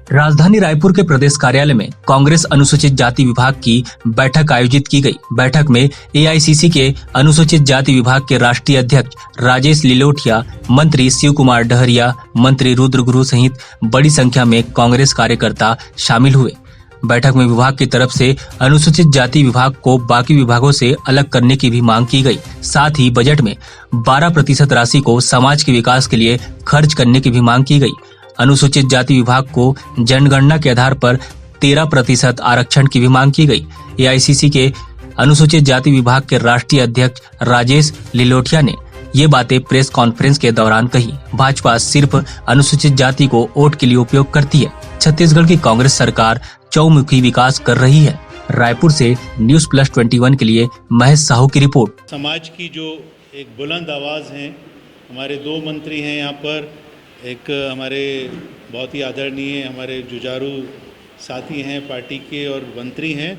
राजधानी रायपुर के प्रदेश कार्यालय में कांग्रेस अनुसूचित जाति विभाग की बैठक आयोजित की गई। बैठक में एआईसीसी के अनुसूचित जाति विभाग के राष्ट्रीय अध्यक्ष राजेश लिलोटिया, मंत्री शिव कुमार डहरिया, मंत्री रुद्र गुरु सहित बड़ी संख्या में कांग्रेस कार्यकर्ता शामिल हुए। बैठक में विभाग की तरफ से अनुसूचित जाति विभाग को बाकी विभागों से अलग करने की भी मांग की गई। साथ ही बजट में 12% राशि को समाज के विकास के लिए खर्च करने की भी मांग की गई। अनुसूचित जाति विभाग को जनगणना के आधार पर 13% आरक्षण की भी मांग की गई। एआईसीसी के अनुसूचित जाति विभाग के राष्ट्रीय अध्यक्ष राजेश लिलोटिया ने ये बातें प्रेस कॉन्फ्रेंस के दौरान कही। भाजपा सिर्फ अनुसूचित जाति को वोट के लिए उपयोग करती है। छत्तीसगढ़ की कांग्रेस सरकार चौमुखी विकास कर रही है। रायपुर से न्यूज़ प्लस 21 के लिए महेश साहू की रिपोर्ट। समाज की जो एक बुलंद आवाज़ है, हमारे 2 मंत्री हैं यहाँ पर, एक हमारे बहुत ही आदरणीय हमारे जुझारू साथी हैं पार्टी के और मंत्री हैं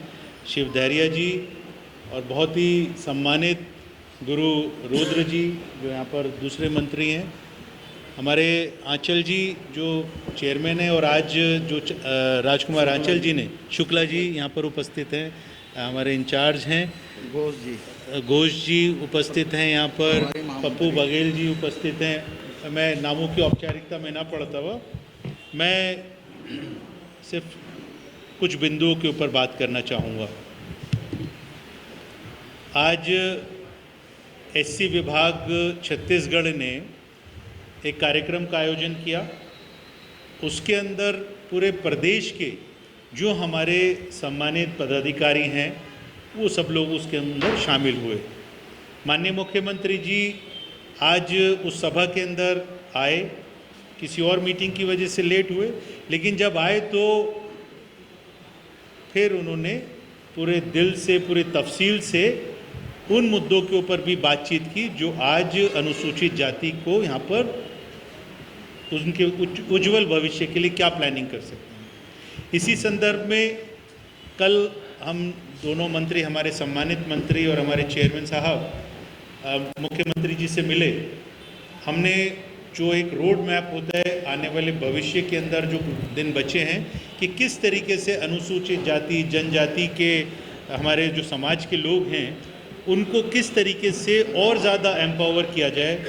शिव डहरिया जी, और बहुत ही सम्मानित गुरु रुद्र जी जो यहाँ पर दूसरे मंत्री हैं, हमारे आंचल जी जो चेयरमैन हैं, और आज जो राजकुमार आंचल जी ने शुक्ला जी यहाँ पर उपस्थित हैं, हमारे इंचार्ज हैं घोष जी उपस्थित हैं यहाँ पर, पप्पू बघेल जी उपस्थित हैं। मैं नामों की औपचारिकता में ना पढ़ता हुआ मैं सिर्फ कुछ बिंदुओं के ऊपर बात करना चाहूँगा। आज एससी विभाग छत्तीसगढ़ ने एक कार्यक्रम का आयोजन किया। उसके अंदर पूरे प्रदेश के जो हमारे सम्मानित पदाधिकारी हैं वो सब लोग उसके अंदर शामिल हुए। माननीय मुख्यमंत्री जी आज उस सभा के अंदर आए, किसी और मीटिंग की वजह से लेट हुए, लेकिन जब आए तो फिर उन्होंने पूरे दिल से, पूरे तफसील से उन मुद्दों के ऊपर भी बातचीत की जो आज अनुसूचित जाति को यहाँ पर उनके उज्जवल भविष्य के लिए क्या प्लानिंग कर सकते हैं। इसी संदर्भ में कल हम दोनों मंत्री, हमारे सम्मानित मंत्री और हमारे चेयरमैन साहब मुख्यमंत्री जी से मिले। हमने जो एक रोड मैप होता है आने वाले भविष्य के अंदर जो दिन बचे हैं कि किस तरीके से अनुसूचित जाति जनजाति के हमारे जो समाज के लोग हैं उनको किस तरीके से और ज़्यादा एम्पावर किया जाए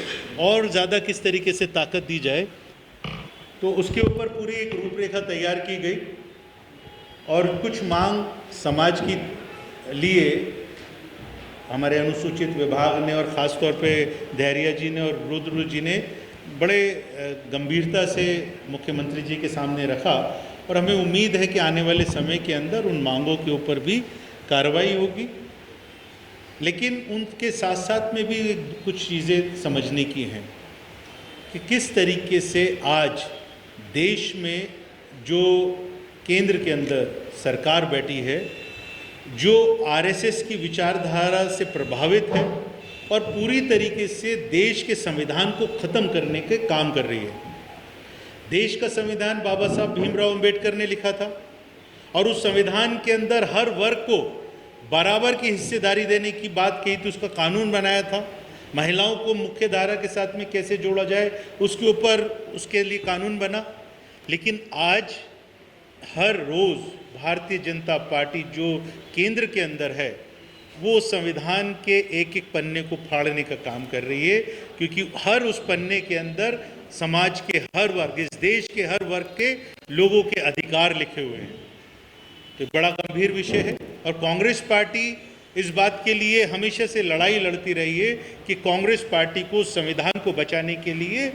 और ज़्यादा किस तरीके से ताकत दी जाए, तो उसके ऊपर पूरी एक रूपरेखा तैयार की गई। और कुछ मांग समाज की लिए हमारे अनुसूचित विभाग ने और ख़ास तौर पे डहरिया जी ने और रुद्र जी ने बड़े गंभीरता से मुख्यमंत्री जी के सामने रखा, और हमें उम्मीद है कि आने वाले समय के अंदर उन मांगों के ऊपर भी कार्रवाई होगी। लेकिन उनके साथ साथ में भी कुछ चीज़ें समझने की हैं कि किस तरीके से आज देश में जो केंद्र के अंदर सरकार बैठी है, जो आरएसएस की विचारधारा से प्रभावित है और पूरी तरीके से देश के संविधान को ख़त्म करने के काम कर रही है। देश का संविधान बाबा साहब भीमराव अंबेडकर ने लिखा था, और उस संविधान के अंदर हर वर्ग को बराबर की हिस्सेदारी देने की बात कही थी, उसका कानून बनाया था। महिलाओं को मुख्य धारा के साथ में कैसे जोड़ा जाए उसके ऊपर उसके लिए कानून बना। लेकिन आज हर रोज़ भारतीय जनता पार्टी जो केंद्र के अंदर है वो संविधान के एक एक पन्ने को फाड़ने का काम कर रही है, क्योंकि हर उस पन्ने के अंदर समाज के हर वर्ग, इस देश के हर वर्ग के लोगों के अधिकार लिखे हुए हैं। तो बड़ा गंभीर विषय है, और कांग्रेस पार्टी इस बात के लिए हमेशा से लड़ाई लड़ती रही है कि कांग्रेस पार्टी को संविधान को बचाने के लिए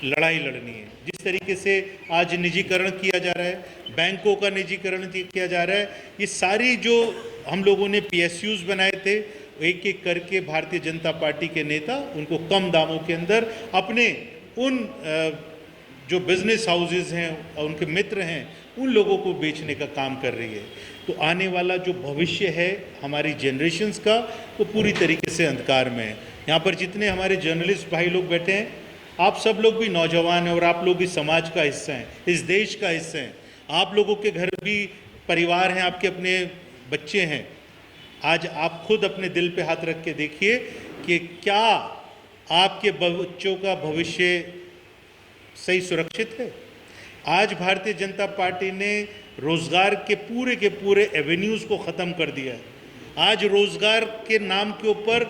लड़ाई लड़नी है। जिस तरीके से आज निजीकरण किया जा रहा है, बैंकों का निजीकरण किया जा रहा है, ये सारी जो हम लोगों ने पीएसयूज बनाए थे, एक एक करके भारतीय जनता पार्टी के नेता उनको कम दामों के अंदर अपने उन जो बिजनेस हाउसेज हैं और उनके मित्र हैं उन लोगों को बेचने का काम कर रही है। तो आने वाला जो भविष्य है हमारी जनरेशन्स का, वो पूरी तरीके से अंधकार में है। यहाँ पर जितने हमारे जर्नलिस्ट भाई लोग बैठे हैं, आप सब लोग भी नौजवान हैं और आप लोग इस समाज का हिस्सा हैं, इस देश का हिस्सा हैं। आप लोगों के घर भी परिवार हैं, आपके अपने बच्चे हैं। आज आप खुद अपने दिल पे हाथ रख के देखिए कि क्या आपके बच्चों का भविष्य सही सुरक्षित है। आज भारतीय जनता पार्टी ने रोजगार के पूरे एवेन्यूज को ख़त्म कर दिया है। आज रोजगार के नाम के ऊपर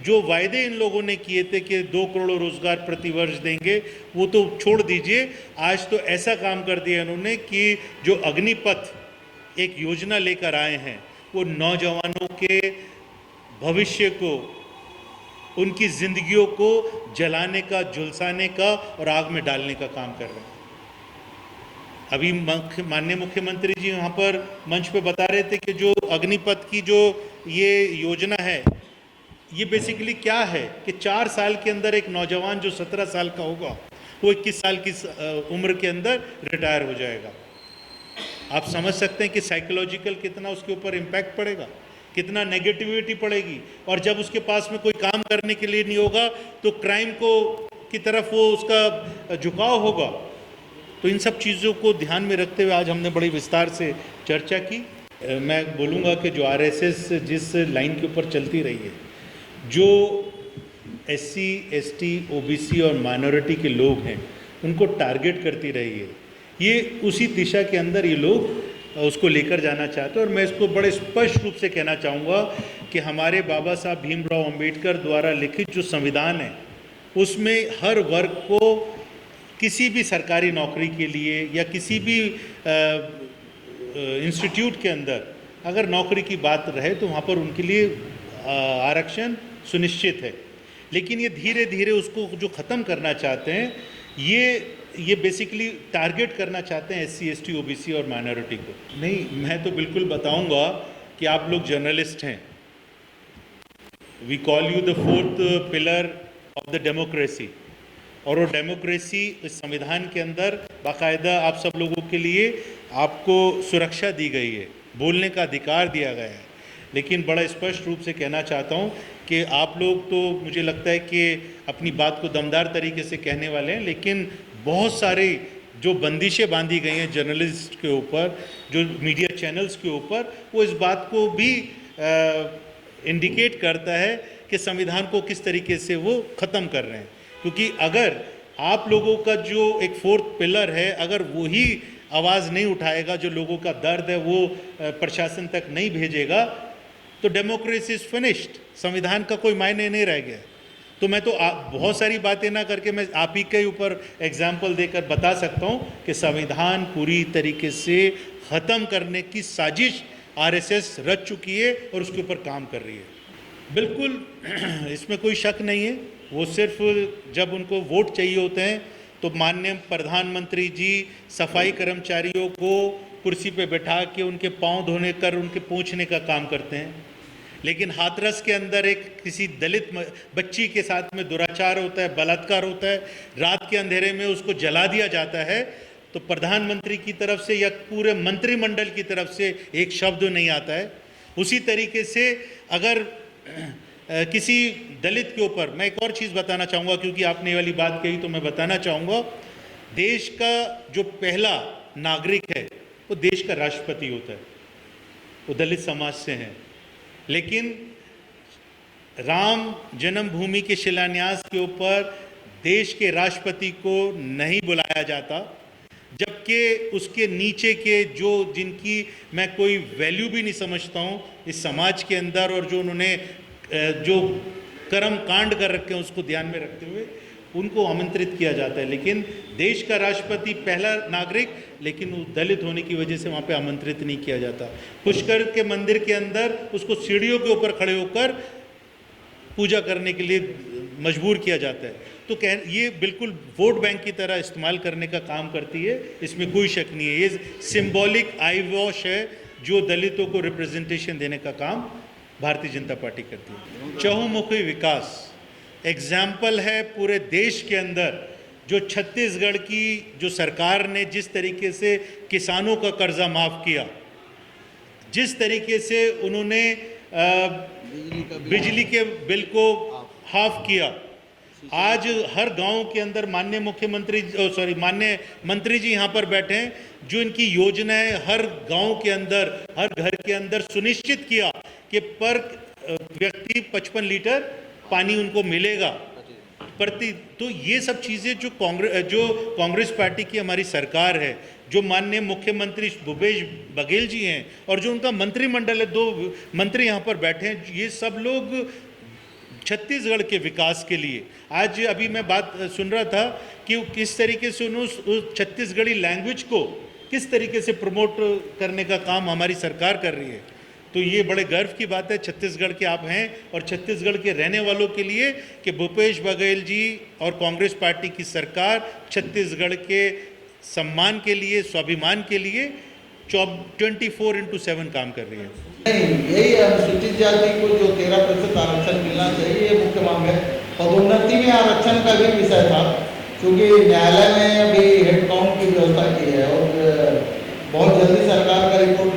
जो वायदे इन लोगों ने किए थे कि 2 करोड़ रोजगार प्रतिवर्ष देंगे, वो तो छोड़ दीजिए। आज तो ऐसा काम कर दिया इन्होंने कि जो अग्निपथ एक योजना लेकर आए हैं, वो नौजवानों के भविष्य को, उनकी जिंदगियों को जलाने का, झुलसाने का और आग में डालने का काम कर रहे हैं। अभी माननीय मुख्यमंत्री जी यहाँ पर मंच पे बता रहे थे कि जो अग्निपथ की जो ये योजना है, ये बेसिकली क्या है कि 4 साल के अंदर एक नौजवान जो 17 साल का होगा, वो 21 साल की उम्र के अंदर रिटायर हो जाएगा। आप समझ सकते हैं कि साइकोलॉजिकल कितना उसके ऊपर इम्पैक्ट पड़ेगा, कितना नेगेटिविटी पड़ेगी। और जब उसके पास में कोई काम करने के लिए नहीं होगा तो क्राइम की तरफ वो उसका झुकाव होगा। तो इन सब चीज़ों को ध्यान में रखते हुए आज हमने बड़ी विस्तार से चर्चा की। मैं बोलूँगा कि जो आरएसएस जिस लाइन के ऊपर चलती रही है, जो SC, ST, OBC और माइनॉरिटी के लोग हैं, उनको टारगेट करती रही है, ये उसी दिशा के अंदर ये लोग उसको लेकर जाना चाहते हैं। और मैं इसको बड़े स्पष्ट रूप से कहना चाहूँगा कि हमारे बाबा साहब भीमराव अंबेडकर द्वारा लिखित जो संविधान है, उसमें हर वर्ग को किसी भी सरकारी नौकरी के लिए या किसी भी इंस्टीट्यूट के अंदर अगर नौकरी की बात रहे तो वहाँ पर उनके लिए आरक्षण सुनिश्चित है। लेकिन ये धीरे धीरे उसको जो ख़त्म करना चाहते हैं, ये बेसिकली टारगेट करना चाहते हैं SC, ST, OBC और माइनॉरिटी को। नहीं, मैं तो बिल्कुल बताऊंगा कि आप लोग जर्नलिस्ट हैं। We call you the 4th pillar of the democracy. और वो डेमोक्रेसी इस संविधान के अंदर बाकायदा आप सब लोगों के लिए आपको सुरक्षा दी गई है, बोलने का अधिकार दिया गया है। लेकिन बड़ा स्पष्ट रूप से कहना चाहता हूँ कि आप लोग तो मुझे लगता है कि अपनी बात को दमदार तरीके से कहने वाले हैं, लेकिन बहुत सारी जो बंदिशें बांधी गई हैं जर्नलिस्ट के ऊपर, जो मीडिया चैनल्स के ऊपर, वो इस बात को भी इंडिकेट करता है कि संविधान को किस तरीके से वो ख़त्म कर रहे हैं। क्योंकि अगर आप लोगों का जो एक 4th पिलर है, अगर वही आवाज़ नहीं उठाएगा, जो लोगों का दर्द है वो प्रशासन तक नहीं भेजेगा, तो डेमोक्रेसी इज़ फिनिश्ड। संविधान का कोई मायने नहीं रह गया। तो मैं तो बहुत सारी बातें ना करके मैं आप ही के ऊपर एग्जाम्पल देकर बता सकता हूँ कि संविधान पूरी तरीके से ख़त्म करने की साजिश आरएसएस रच चुकी है और उसके ऊपर काम कर रही है। बिल्कुल इसमें कोई शक नहीं है। वो सिर्फ जब उनको वोट चाहिए होते हैं तो माननीय प्रधानमंत्री जी सफाई कर्मचारियों को कुर्सी पे बैठा के उनके पाँव धोने कर उनके पोंछने का काम करते हैं। लेकिन हाथरस के अंदर एक किसी दलित बच्ची के साथ में दुराचार होता है, बलात्कार होता है, रात के अंधेरे में उसको जला दिया जाता है, तो प्रधानमंत्री की तरफ से या पूरे मंत्रिमंडल की तरफ से एक शब्द नहीं आता है। उसी तरीके से अगर किसी दलित के ऊपर, मैं एक और चीज़ बताना चाहूँगा क्योंकि आपने ये वाली बात कही तो मैं बताना चाहूँगा, देश का जो पहला नागरिक है वो देश का राष्ट्रपति होता है, वो दलित समाज से हैं। लेकिन राम जन्मभूमि के शिलान्यास के ऊपर देश के राष्ट्रपति को नहीं बुलाया जाता, जबकि उसके नीचे के जो जिनकी मैं कोई वैल्यू भी नहीं समझता हूँ इस समाज के अंदर, और जो उन्होंने जो कर्म कांड कर रखे हैं उसको ध्यान में रखते हुए उनको आमंत्रित किया जाता है। लेकिन देश का राष्ट्रपति पहला नागरिक, लेकिन वो दलित होने की वजह से वहाँ पे आमंत्रित नहीं किया जाता। पुष्कर के मंदिर के अंदर उसको सीढ़ियों के ऊपर खड़े होकर पूजा करने के लिए मजबूर किया जाता है। तो ये बिल्कुल वोट बैंक की तरह इस्तेमाल करने का काम करती है, इसमें कोई शक नहीं है। ये सिंबॉलिक आई वॉश है जो दलितों को रिप्रेजेंटेशन देने का काम भारतीय जनता पार्टी करती है। चहुमुखी विकास एग्जाम्पल है पूरे देश के अंदर, जो छत्तीसगढ़ की जो सरकार ने जिस तरीके से किसानों का कर्जा माफ़ किया, जिस तरीके से उन्होंने बिजली के बिल को हाफ किया, आज हर गांव के अंदर माननीय माननीय मंत्री जी यहाँ पर बैठे हैं, जो इनकी योजनाएं हर गांव के अंदर, हर घर के अंदर सुनिश्चित किया कि पर व्यक्ति 55 लीटर पानी उनको मिलेगा। प्रति, तो ये सब चीज़ें जो कांग्रेस पार्टी की हमारी सरकार है, जो माननीय मुख्यमंत्री भूपेश बघेल जी हैं और जो उनका मंत्रिमंडल है, 2 मंत्री यहाँ पर बैठे हैं, ये सब लोग छत्तीसगढ़ के विकास के लिए, आज अभी मैं बात सुन रहा था कि किस तरीके से उस छत्तीसगढ़ी लैंग्वेज को किस तरीके से प्रमोट करने का काम हमारी सरकार कर रही है। तो ये बड़े गर्व की बात है छत्तीसगढ़ के आप हैं और छत्तीसगढ़ के रहने वालों के लिए कि भूपेश बघेल जी और कांग्रेस पार्टी की सरकार छत्तीसगढ़ के सम्मान के लिए, स्वाभिमान के लिए 24/7 काम कर रही है। नहीं, यही अनुसूचित जाति को जो 13% आरक्षण मिलना चाहिए, ये मुख्य मांग है। पदोन्नति में आरक्षण का भी विषय था, क्योंकि न्यायालय ने अभी हेड काउंट की व्यवस्था की है और बहुत जल्दी सरकार का रिपोर्ट